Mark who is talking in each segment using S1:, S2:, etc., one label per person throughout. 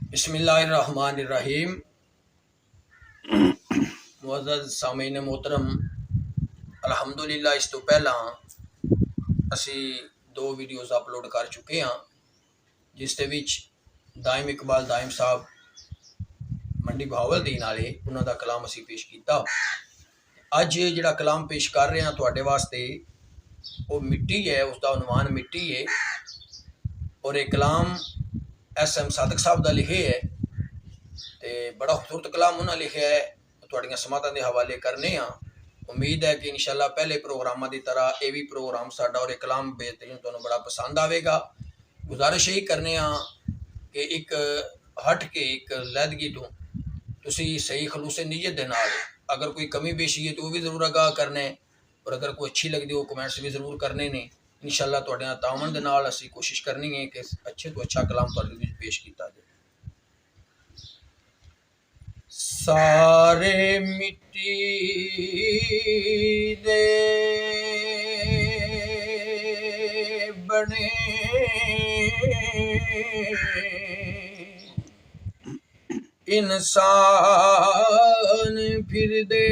S1: बिस्मिल्लाहिर्रहमानिर्रहीम। मुअज़्ज़ज़ सामीन मोहतरम, अलहमदुलिल्लाह इस तो पहला असी 2 वीडियोज़ अपलोड कर चुके हाँ, जिस दे विच दाइम इकबाल दाइम साहब मंडी बहावलदीन वाले उन्हों का कलाम असी पेश किया। अज जिहड़ा कलाम पेश कर रहे हैं तुहाडे वास्ते वो मिट्टी है, उसका उनवान मिट्टी है और एक कलाम SM सादक साहब का लिखे है। तो बड़ा खूबसूरत कलाम उन्हें लिखा है, तुहाड़ियां समातां दे हवाले करने हाँ। उम्मीद है कि इंशाअल्लाह पहले प्रोग्रामां की तरह ये भी प्रोग्राम साडा और एक कलाम बेहतरीन तुहानूं बड़ा पसंद आवेगा। गुजारिश यही करने हाँ कि एक हट के एक लैदगी तो तुसी सही खलूसे नीयत दे नाल अगर कोई कमी बेशी है तो वो भी जरूर आगाह करने, और अगर कोई अच्छी लगती हो कमेंट्स भी जरूर करने ने। इंशाअल्लाह तुहाडे तावन दे नाल असीं कोशिश करनी है कि अच्छे तो अच्छा कलाम तुहाडे विच पेश किया जाए। सारे मिट्टी दे बने इंसान फिर दे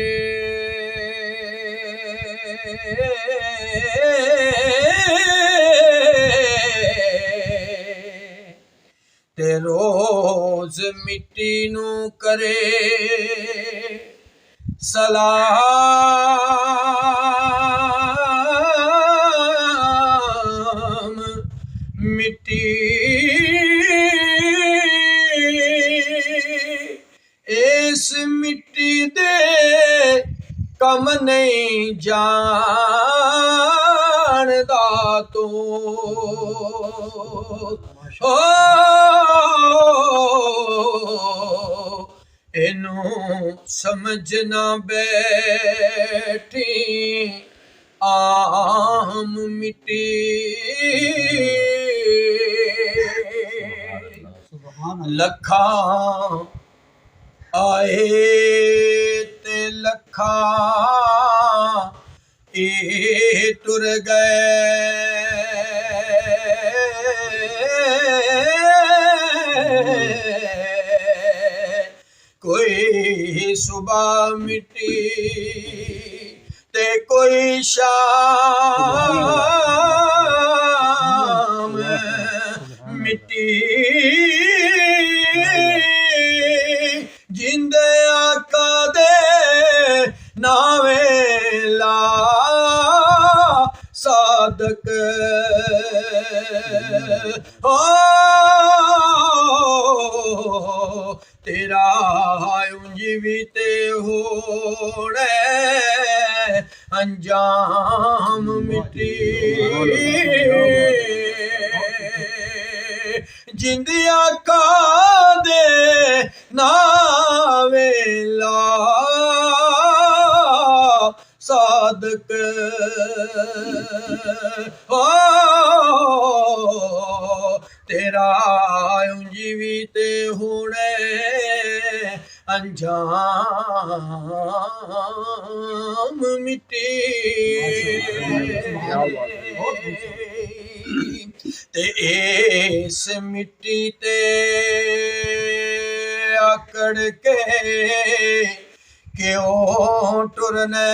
S1: ते रोज मिट्टी नू करे सलाम। मिट्टी इस मिट्टी दे कम नहीं जानदा तो इनू समझना बैठी आम मिट्टी। लखा आए ते लखा ए तुर गए, कोई सुबह मिट्टी ते कोई शाम मिट्टी। जिंदे आका दे नावे ला सादक तेरा उंज भी ते होणे अंजाम मिट्टी। जिंद आका दे नावे ला सादक तेरा उंज भी ते होणे अंजाम मिट्टी। ते इस मिट्टी ते आकड़ के क्यों टुरने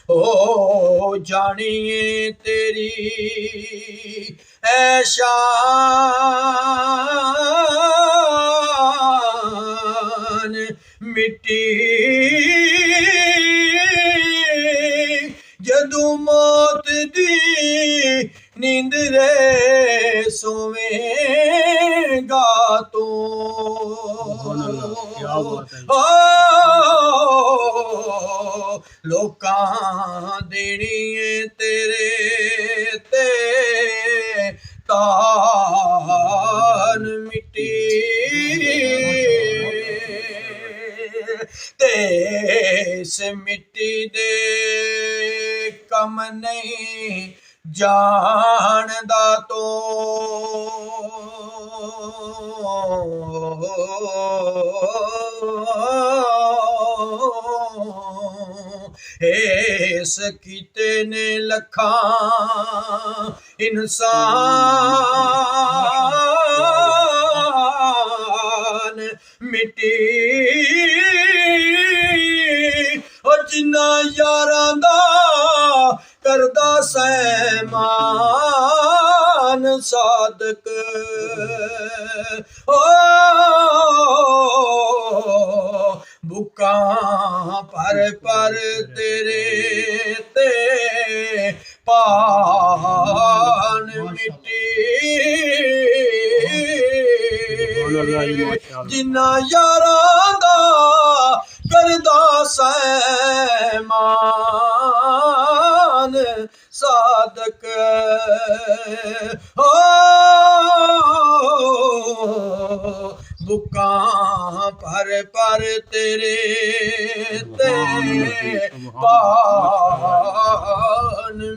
S1: ओ जानिए तेरी ऐशान मिट्टी। जदू मौत दी नींद रे सोवेगा तो लोकां देनी तेरे ते तान मिट्टी। ते इस मिट्टी दे कम नहीं जानदा तो देस कीते ने लखां इंसान मिट्टी और जिन्ना यारां दा करदा सहमान सादक ओ बुकां पर तेरे ते पान मिट्टी जिन्ना यारां दा करदा सहमान सादक हो बुकां पर तेरे ते पान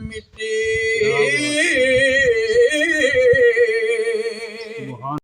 S1: मिट्टी